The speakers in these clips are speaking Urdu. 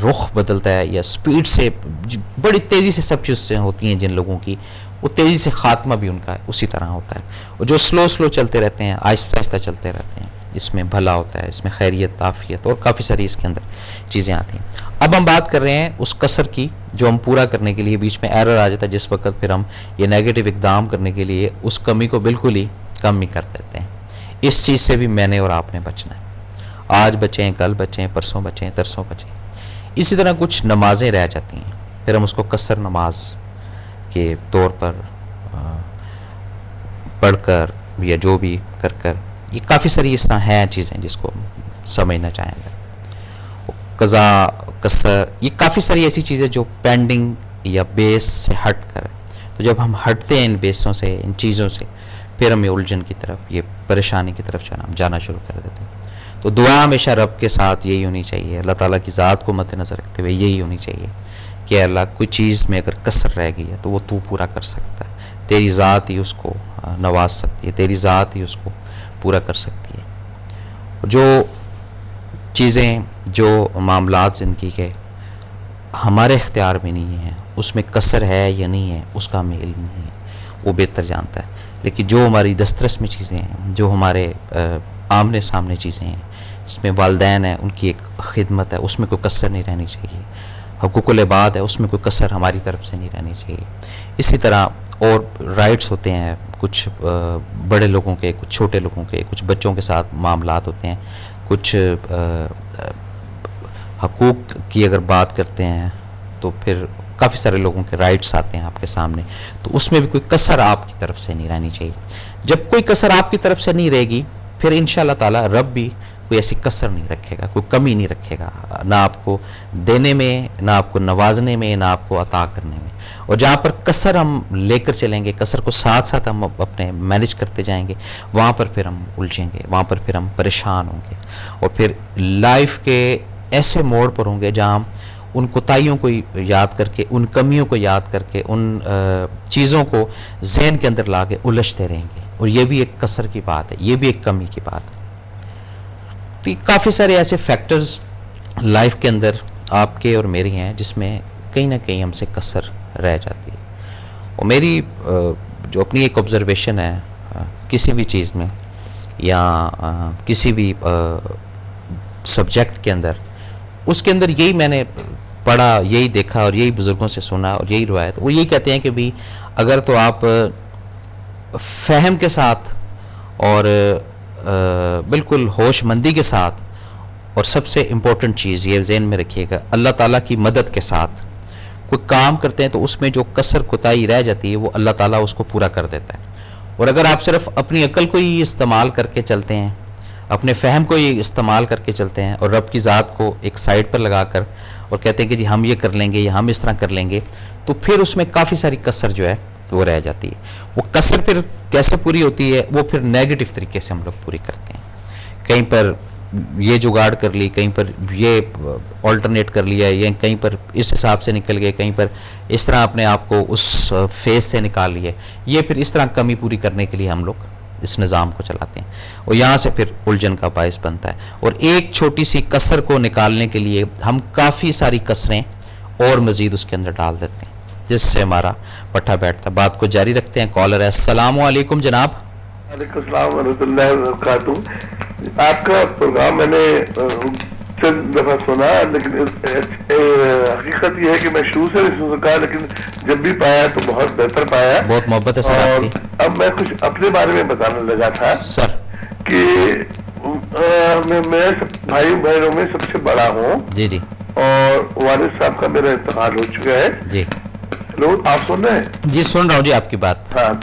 رخ بدلتا ہے یا سپیڈ سے بڑی تیزی سے سب چیزیں ہوتی ہیں جن لوگوں کی، وہ تیزی سے خاتمہ بھی ان کا اسی طرح ہوتا ہے. اور جو سلو چلتے رہتے ہیں، آہستہ آہستہ چلتے رہتے ہیں، اس میں بھلا ہوتا ہے، اس میں خیریت، عافیت اور کافی ساری اس کے اندر چیزیں آتی ہیں. اب ہم بات کر رہے ہیں اس قصر کی جو ہم پورا کرنے کے لیے بیچ میں ایرر آ جاتا ہے، جس وقت پھر ہم یہ نیگیٹو اقدام کرنے کے لیے اس کمی کو بالکل ہی کم ہی کر دیتے ہیں. اس چیز سے بھی میں نے اور آپ نے بچنا ہے. آج بچیں، کل بچیں، پرسوں بچیں، ترسوں بچیں. اسی طرح کچھ نمازیں رہ جاتی ہیں، پھر ہم اس کو قصر نماز کے طور پر پڑھ کر یا جو بھی کر یہ کافی ساری اس طرح ہیں چیزیں جس کو سمجھنا چاہیں گے. قضا، قصر، یہ کافی ساری ایسی چیزیں جو پینڈنگ یا بیس سے ہٹ کر. تو جب ہم ہٹتے ہیں ان بیسوں سے، ان چیزوں سے، پھر ہمیں الجھن کی طرف، یہ پریشانی کی طرف جانا شروع کر دیتے ہیں. تو دعا ہمیشہ رب کے ساتھ یہی ہونی چاہیے، اللہ تعالیٰ کی ذات کو مد نظر رکھتے ہوئے یہی ہونی چاہیے کہ اللہ کوئی چیز میں اگر کسر رہ گئی ہے تو وہ تو پورا کر سکتا ہے، تیری ذات ہی اس کو نواز سکتی ہے، تیری ذات ہی اس کو پورا کر سکتی ہے. جو چیزیں، جو معاملات زندگی کے ہمارے اختیار میں نہیں ہیں، اس میں کسر ہے یا نہیں ہے اس کا ہمیں علم نہیں ہے، وہ بہتر جانتا ہے. لیکن جو ہماری دسترس میں چیزیں ہیں، جو ہمارے آمنے سامنے چیزیں ہیں، اس میں والدین ہیں، ان کی ایک خدمت ہے، اس میں کوئی کسر نہیں رہنی چاہیے. حقوق العباد ہے، اس میں کوئی کسر ہماری طرف سے نہیں رہنی چاہیے. اسی طرح اور رائٹس ہوتے ہیں، کچھ بڑے لوگوں کے، کچھ چھوٹے لوگوں کے، کچھ بچوں کے ساتھ معاملات ہوتے ہیں، کچھ حقوق کی اگر بات کرتے ہیں تو پھر کافی سارے لوگوں کے رائٹس آتے ہیں آپ کے سامنے. تو اس میں بھی کوئی کسر آپ کی طرف سے نہیں رہنی چاہیے. جب کوئی کسر آپ کی طرف سے نہیں رہے گی، پھر انشاءاللہ تعالی رب بھی کوئی ایسی کسر نہیں رکھے گا، کوئی کمی نہیں رکھے گا، نہ آپ کو دینے میں، نہ آپ کو نوازنے میں، نہ آپ کو عطا کرنے میں. اور جہاں پر کسر ہم لے کر چلیں گے، کسر کو ساتھ ساتھ ہم اپنے مینج کرتے جائیں گے، وہاں پر پھر ہم الجھیں گے، وہاں پر پھر ہم پریشان ہوں گے. اور پھر لائف کے ایسے موڑ پر ہوں گے جہاں ہم ان کوتاہیوں کو یاد کر کے، ان کمیوں کو یاد کر کے، ان چیزوں کو ذہن کے اندر لا کے الجھتے رہیں گے. اور یہ بھی ایک کسر کی بات ہے، یہ بھی ایک کمی کی بات ہے. تو کافی سارے ایسے فیکٹرز لائف کے اندر آپ کے اور میری ہیں جس میں کہیں نہ کہیں ہم سے کسر رہ جاتی ہے. اور میری جو اپنی ایک آبزرویشن ہے کسی بھی چیز میں یا کسی بھی سبجیکٹ کے اندر، اس کے اندر یہی میں نے پڑھا، یہی دیکھا اور یہی بزرگوں سے سنا اور یہی روایت، وہ یہی کہتے ہیں کہ بھی اگر تو آپ فہم کے ساتھ اور بالکل ہوش مندی کے ساتھ، اور سب سے امپورٹنٹ چیز یہ ذہن میں رکھیے گا، اللہ تعالیٰ کی مدد کے ساتھ کوئی کام کرتے ہیں تو اس میں جو کسر کوتاہی رہ جاتی ہے وہ اللہ تعالیٰ اس کو پورا کر دیتا ہے. اور اگر آپ صرف اپنی عقل کو ہی استعمال کر کے چلتے ہیں، اپنے فہم کو ہی استعمال کر کے چلتے ہیں اور رب کی ذات کو ایک سائڈ پر لگا کر اور کہتے ہیں کہ جی ہم یہ کر لیں گے یا ہم اس طرح کر لیں گے، تو پھر اس میں کافی ساری کسر جو ہے وہ رہ جاتی ہے. وہ کسر پھر کیسے پوری ہوتی ہے؟ وہ پھر نیگیٹو طریقے سے ہم لوگ پوری کرتے ہیں. کہیں پر یہ جگاڑ کر لی، کہیں پر یہ آلٹرنیٹ کر لیا، یا کہیں پر اس حساب سے نکل گئے، کہیں پر اس طرح اپنے آپ کو اس فیز سے نکال لیے. یہ پھر اس طرح کمی پوری کرنے کے لیے ہم لوگ اس نظام کو چلاتے ہیں اور یہاں سے پھر الجھن کا باعث بنتا ہے. اور ایک چھوٹی سی کسر کو نکالنے کے لیے ہم کافی ساری کسریں اور مزید اس کے اندر ڈال دیتے ہیں جس سے ہمارا پٹھا بیٹھتا ہے. بات کو جاری رکھتے ہیں. کالر ہے، السلام علیکم جناب. وعلیکم السلام ورحمۃ اللہ وبرکاتہ. آپ کا پروگرام میں نے چند دفعہ سنا، لیکن حقیقت یہ ہے کہ میں شروع سے نہیں سن سکا، لیکن جب بھی پایا تو بہت بہتر پایا. بہت محبت ہے سر آپ کی. اب میں کچھ اپنے بارے میں بتانے لگا تھا سر کہ میں بھائی بہنوں میں سب سے بڑا ہوں. جی جی. اور والد صاحب کا میرا انتقال ہو چکا ہے. جی ہلو، آپ سن رہے ہیں؟ جی سن رہا ہوں جی آپ کی بات. ہاں،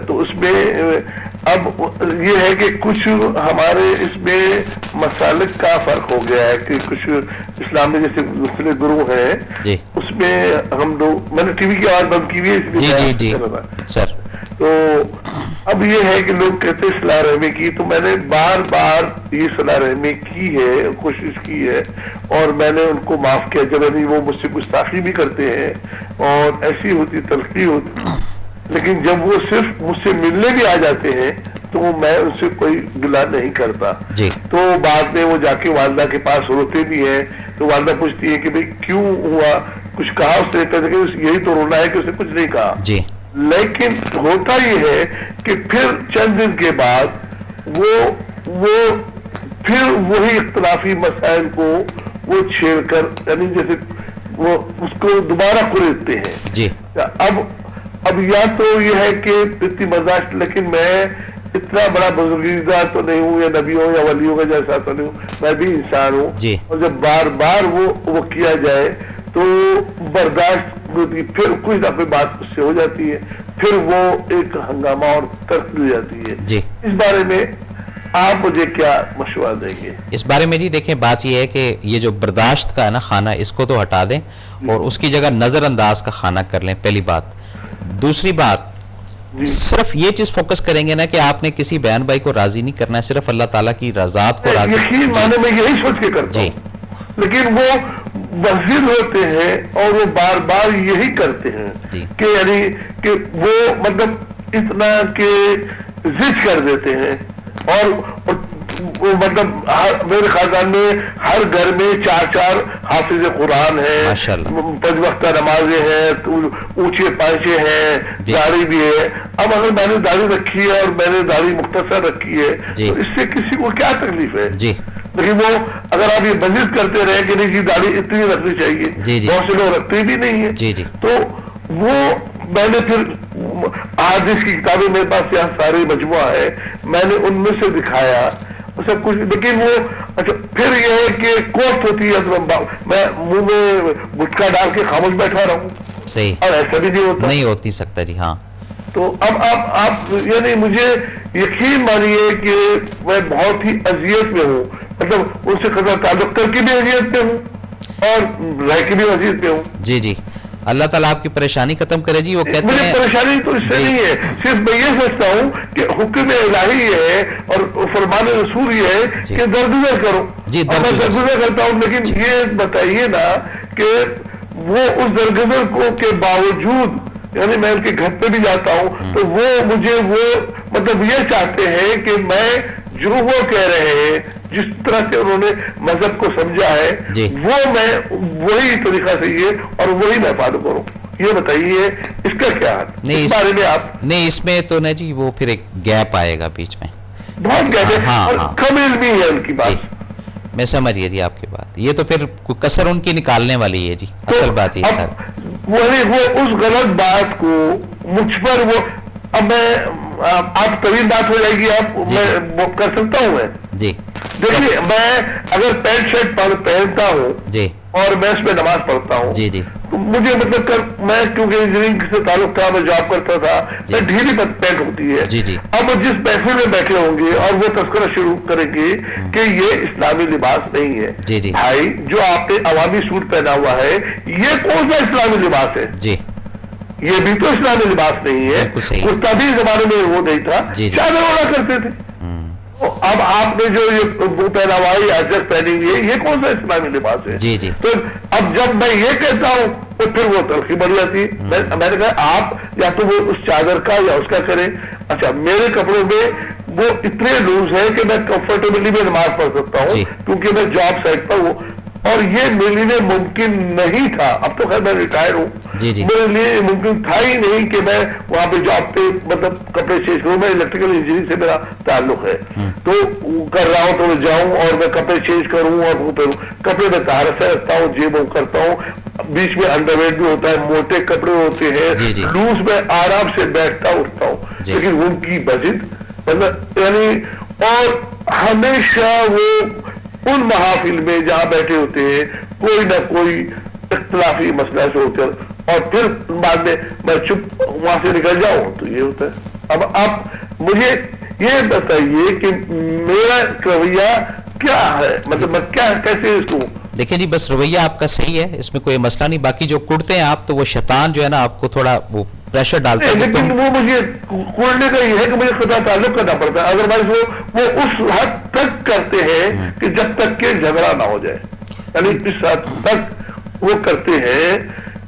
تو اس میں اب یہ ہے کہ کچھ ہمارے اس میں مسالک کا فرق ہو گیا ہے کہ کچھ اسلام میں جیسے دوسرے گروہ ہیں جی اس میں ہم لوگ، میں نے ٹی وی کی آواز بند کی ہوئی ہے اس جی لیے جی جی سر. تو اب یہ ہے کہ لوگ کہتے ہیں صلاح رحمی کی، تو میں نے بار بار یہ صلاح رحمی کی ہے، کوشش کی ہے، اور میں نے ان کو معاف کیا جب وہ مجھ سے گستاخی بھی کرتے ہیں اور ایسی ہوتی تلخی ہوتی، لیکن جب وہ صرف مجھ سے ملنے بھی آ جاتے ہیں تو میں ان سے کوئی گلہ نہیں کرتا. جی. تو بعد میں وہ جا کے والدہ کے پاس روتے بھی ہیں تو والدہ پوچھتی ہے کہ بھئی کیوں ہوا, کچھ کہا اس نے؟ کہتے کہ یہی تو رونا ہے کہ اسے کچھ نہیں کہا. جی. لیکن ہوتا یہ ہے کہ پھر چند دن کے بعد وہ پھر وہی اختلافی مسائل کو وہ چھیڑ کر, یعنی جیسے وہ اس کو دوبارہ کھولتے ہیں. جی. اب یا تو یہ ہے کہ اتنی برداشت, لیکن میں اتنا بڑا بزرگیدہ تو نہیں ہوں, یا نبی ہوں یا ولیوں کا جیسا تو نہیں ہوں, میں بھی انسان ہوں. جی. اور جب بار بار وہ کیا جائے تو برداشت ہوتی, پھر کچھ نہ کوئی بات اس سے ہو جاتی ہے, پھر وہ ایک ہنگامہ اور ترک ہو جاتی ہے. جی. اس بارے میں آپ مجھے کیا مشورہ دیں گے؟ اس بارے میں جی دیکھیں, بات یہ ہے کہ یہ جو برداشت کا ہے نا خانہ, اس کو تو ہٹا دیں اور اس کی جگہ نظر انداز کا خانہ کر لیں, پہلی بات. دوسری بات, صرف یہ چیز فوکس کریں گے نا کہ آپ نے کسی بہن بھائی کو راضی نہیں کرنا ہے, صرف اللہ تعالیٰ کی رضات کو راضی. یقین مانے میں یہی سوچ کے کرتا ہوں, لیکن وہ وزیر ہوتے ہیں اور وہ بار بار یہی کرتے ہیں کہ یعنی کہ وہ مطلب اتنا کہ ضد کر دیتے ہیں. اور مطلب میرے خاندان میں ہر گھر میں 4 حافظ قرآن ہیں, 5 وقت نمازیں ہیں, اونچے پانچے ہیں, داڑھی بھی ہے. اب اگر میں نے داڑھی رکھی ہے اور میں نے داڑھی مختصر رکھی ہے تو اس سے کسی کو کیا تکلیف ہے؟ لیکن وہ اگر آپ یہ بندش کرتے رہے کہ نہیں جی داڑھی اتنی رکھنی چاہیے, بہت سے لوگ رکھتے بھی نہیں ہیں, تو وہ میں نے پھر حدیث کی کتابیں میرے پاس یہاں سارے مجموعہ ہے, میں نے ان میں سے دکھایا سب کچھ. لیکن وہ اچھا پھر یہ ہے کہ کوشش ہوتی ہے میں منہ میں گٹکا ڈال کے خاموش بیٹھا رہا ہوں, صحیح, اور ایسا بھی نہیں ہوتی سکتا. جی ہاں. تو اب آپ یعنی مجھے یقین مانیے کہ میں بہت ہی اذیت میں ہوں, مطلب ان سے قطع تعلق کر کے بھی اذیت میں ہوں اور رہ کے بھی اذیت میں ہوں. جی جی, اللہ تعالیٰ آپ کی پریشانی ختم کرے. جی وہ کہتے ہیں مجھے پریشانی تو اس سے نہیں ہے, صرف میں یہ سوچتا ہوں کہ حکم الہی یہ ہے اور فرمان رسول یہ ہے کہ درگزر کرو. اور میں درگزر کرتا ہوں, لیکن یہ بتائیے نا کہ وہ اس درگزر کو کے باوجود, یعنی میں ان کے گھر پہ بھی جاتا ہوں تو وہ مجھے وہ مطلب یہ چاہتے ہیں کہ میں جو وہ کہہ رہے ہیں, جس طرح سے انہوں نے مذہب کو سمجھا ہے وہ میں وہی طریقہ سے یہ اور وہی میں فالو کروں. یہ بتائیے اس کا کیا ہے؟ اس بارے میں آپ نہیں, اس میں تو نہیں جی, وہ پھر ایک گیپ آئے گا بیچ میں, بہت گیپ ہے اور کم علمی ہے ان کی بات. میں سمجھیے جی آپ کی بات, یہ تو پھر کسر ان کی نکالنے والی ہے. جی اصل بات یہ سر, وہ اس غلط بات کو مجھ پر وہ, اب میں آپ طویل بات ہو جائے گی, آپ میں کر سکتا ہوں. میں جی دیکھیے, میں اگر پینٹ شرٹ پہنتا ہوں جی اور میں اس میں نماز پڑھتا ہوں, جی جی, تو مجھے مطلب میں کیونکہ انجینئرنگ سے تعلق تھا, میں جاب کرتا تھا, میں ڈھیلی پینٹ ہوتی ہے. جی جی, اب جس محفل میں بیٹھے ہوں گے اور وہ تذکرہ شروع کریں گے کہ یہ اسلامی لباس نہیں ہے. جی جی, بھائی جو آپ نے عوامی سوٹ پہنا ہوا ہے یہ کون سا اسلامی لباس ہے؟ جی یہ بھی تو اسلامی لباس نہیں ہے. کرتا بھی زمانے میں وہ نہیں تھا, چادر اوڑھا کرتے تھے. اب آپ نے جو یہ پہنا ہوا ہے, عجرت پہنی ہوئی ہے, یہ کون سا اسلامی لباس ہے؟ جی جی, تو اب جب میں یہ کہتا ہوں تو پھر وہ تلخی بڑھ جاتی. میں نے کہا آپ یا تو وہ اس چادر کا یا اس کا کریں. اچھا میرے کپڑوں میں وہ اتنے لوز ہے کہ میں کمفرٹیبلی میں نماز پڑھ سکتا ہوں کیونکہ میں جاب سائٹ پر ہوں, اور یہ میرے لیے ممکن نہیں تھا. اب تو خیر میں ریٹائر ہوں, میرے لیے ممکن تھا ہی نہیں کہ میں وہاں پہ جاب پہ مطلب کپڑے چینج کروں. میں الیکٹریکل انجینئرنگ سے میرا تعلق ہے, تو کر رہا ہوں تو میں جاؤں اور میں کپڑے چینج کروں اور وہ پہنوں. کپڑے میں طہارت سے رکھتا ہوں, جیب کرتا ہوں, بیچ میں انڈر ویئر بھی ہوتا ہے, موٹے کپڑے ہوتے ہیں, لوز میں آرام سے بیٹھتا اٹھتا ہوں. لیکن ان کی بجٹ مطلب یعنی, اور ہمیشہ وہ ان محافل میں جہاں بیٹھے ہوتے ہیں کوئی نہ کوئی اختلافی مسئلہ سے ہوتے ہیں, اور پھر بعد میں چپ وہاں سے نکل جاؤں تو یہ ہوتا ہے. اب آپ مجھے یہ بتائیے کہ میرا رویہ کیا ہے, مطلب میں کیا کیسے اس کو. دیکھیں جی بس رویہ آپ کا صحیح ہے, اس میں کوئی مسئلہ نہیں. باقی جو کرتے ہیں آپ تو وہ شیطان جو ہے نا آپ کو تھوڑا وہ پریشر ڈالتا ہے. لیکن وہ مجھے کھولنے کا یہ ہے کہ مجھے قطع تعلق کرنا پڑتا ہے, ادروائز وہ اس حد تک کرتے ہیں کہ جب تک کہ جھگڑا نہ ہو جائے. یعنی اس حد تک وہ کرتے ہیں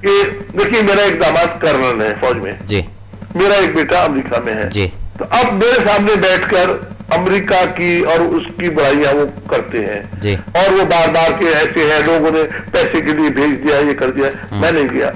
کہ دیکھیے میرا ایک داماد کرنل ہے فوج میں, جی, میرا ایک بیٹا امریکہ میں ہے, جی, تو اب میرے سامنے بیٹھ کر امریکہ کی اور اس کی برائیاں وہ کرتے ہیں جی اور وہ بار بار کے ایسے ہیں لوگوں نے پیسے کے لیے بھیج دیا یہ کر دیا میں نہیں کیا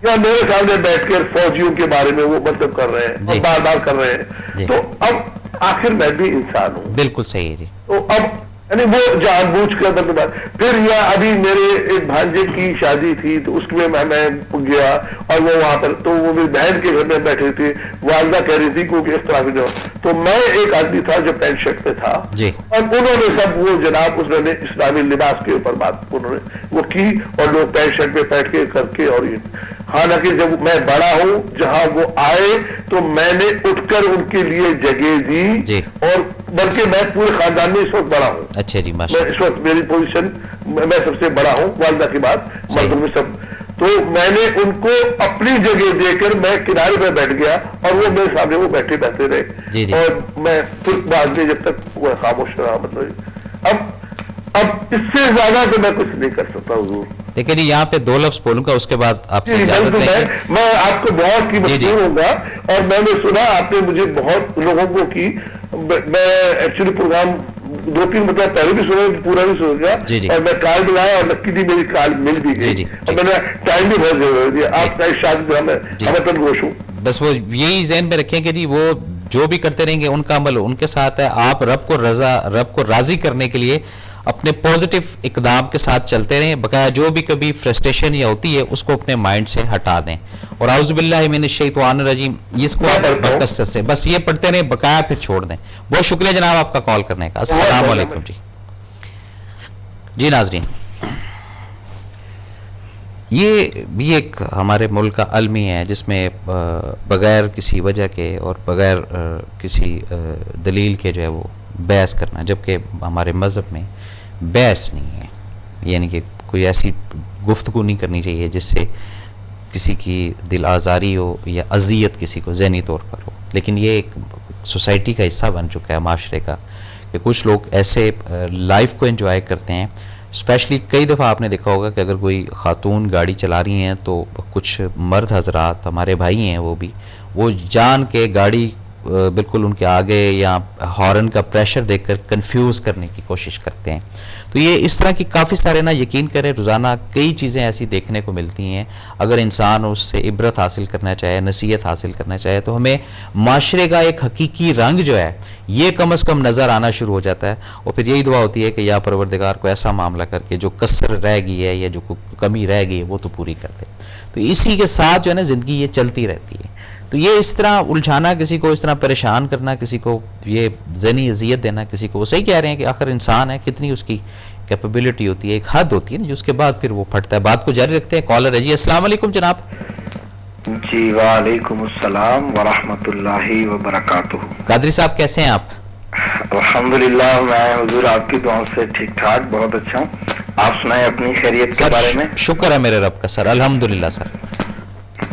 یا میرے سامنے بیٹھ کر فوجیوں کے بارے میں وہ مطلب کر رہے ہیں اور بار بار کر رہے ہیں تو اب آخر میں بھی انسان ہوں بالکل صحیح ہے جی تو اب یعنی وہ جان بوجھ کر مطلب پھر یا ابھی میرے ایک بھانجے کی شادی تھی تو اس میں میں گیا اور وہ وہاں پر تو وہ میری بہن کے گھر میں بیٹھے تھے والدہ کہہ رہی تھی کیونکہ اختلافی جو تو میں ایک آدمی تھا جو پینٹ شرٹ پہ تھا اور انہوں نے سب وہ جناب اس نے اسلامی لباس کے اوپر بات انہوں نے وہ کی اور لوگ پینٹ شرٹ پہ بیٹھ کے کر کے اور یہ حالانکہ جب میں بڑا ہوں جہاں وہ آئے تو میں نے اٹھ کر ان کے لیے جگہ دی اور بلکہ میں پورے خاندان میں اس وقت بڑا ہوں اچھا جی میں اس وقت میری پوزیشن میں سب سے بڑا ہوں والدہ کے بعد مردوں میں سب تو میں نے ان کو اپنی جگہ دے کر میں کنارے پہ بیٹھ گیا اور وہ میرے سامنے وہ بیٹھے رہے اور میں پھر بعد میں جب تک وہ خاموش رہا مطلب اب اس سے زیادہ تو میں کچھ نہیں کر سکتا حضور دیکھیں جی یہاں پہ 2 لفظ بولوں گا اس کے بعد آپ سے اجازت لیں گے میں آپ کو بہت کی مشہور ہوں گا اور میں نے سنا آپ نے مجھے بہت لوگوں کو کی میں ایکچولی پروگرام 2-3 مطلب پہلے بھی سنا پورا بھی سن گیا اور میں کال ملایا اور لکی دی میری کال مل بھی گئی اور میں نے ٹائم بھی بہت ضرور دیا آپ کا شاید ہمیں تن گوش ہوں بس وہ یہی ذہن میں رکھیں کہ جی وہ جو بھی کرتے رہیں گے ان کا عمل ان کے ساتھ ہے آپ رب کو راضی کرنے کے لیے اپنے پوزیٹو اقدام کے ساتھ چلتے رہیں بقایا جو بھی کبھی فرسٹریشن یا ہوتی ہے اس کو اپنے مائنڈ سے ہٹا دیں اور اعوذ باللہ من الشیطان الرجیم اس کو برکت سے بس یہ پڑھتے رہیں بقایا پھر چھوڑ دیں بہت شکریہ جناب آپ کا کال کرنے کا السلام علیکم جی ناظرین یہ بھی ایک ہمارے ملک کا المی ہے جس میں بغیر کسی وجہ کے اور بغیر کسی دلیل کے جو ہے وہ بحث کرنا جبکہ ہمارے مذہب میں بحث نہیں ہے یعنی کہ کوئی ایسی گفتگو نہیں کرنی چاہیے جس سے کسی کی دل آزاری ہو یا اذیت کسی کو ذہنی طور پر ہو لیکن یہ ایک سوسائٹی کا حصہ بن چکا ہے معاشرے کا کہ کچھ لوگ ایسے لائف کو انجوائے کرتے ہیں اسپیشلی کئی دفعہ آپ نے دیکھا ہوگا کہ اگر کوئی خاتون گاڑی چلا رہی ہیں تو کچھ مرد حضرات ہمارے بھائی ہیں وہ جان کے گاڑی بالکل ان کے آگے یا ہارن کا پریشر دیکھ کر کنفیوز کرنے کی کوشش کرتے ہیں تو یہ اس طرح کی کافی سارے نا یقین کریں روزانہ کئی چیزیں ایسی دیکھنے کو ملتی ہیں اگر انسان اس سے عبرت حاصل کرنا چاہے نصیحت حاصل کرنا چاہے تو ہمیں معاشرے کا ایک حقیقی رنگ جو ہے یہ کم از کم نظر آنا شروع ہو جاتا ہے اور پھر یہی دعا ہوتی ہے کہ یا پروردگار کو ایسا معاملہ کر کے جو کسر رہ گئی ہے یا جو کمی رہ گئی ہے وہ تو پوری کر دے تو اسی کے ساتھ جو ہے نا زندگی یہ چلتی رہتی ہے تو یہ اس طرح الجھانا کسی کو اس طرح پریشان کرنا کسی کو یہ ذہنی اذیت دینا کسی کو وہ صحیح کہہ رہے ہیں کہ آخر انسان ہے کتنی اس کی کیپیبلٹی ہوتی ہے ایک حد ہوتی ہے نا جو اس کے بعد پھر وہ پھٹتا ہے بات کو جاری رکھتے ہیں کالر ہے جی السلام علیکم جناب جی وعلیکم السلام ورحمۃ اللہ وبرکاتہ قادری صاحب کیسے ہیں آپ الحمدللہ میں حضور آپ کی دعاؤں سے ٹھیک ٹھاک بہت اچھا ہوں آپ سنائیں اپنی خیریت کے بارے میں شکر ہے میرے رب کا سر الحمدللہ سر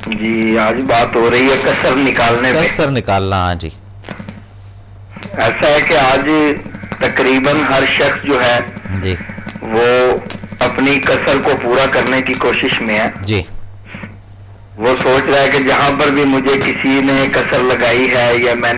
جی آج بات ہو رہی ہے کسر نکالنے پہ کسر نکالنا ہاں جی ایسا ہے کہ آج تقریباً ہر شخص جو ہے جی وہ اپنی کسر کو پورا کرنے کی کوشش میں ہے جی وہ سوچ رہا ہے کہ جہاں پر بھی مجھے کسی نے کسر لگائی ہے یا میں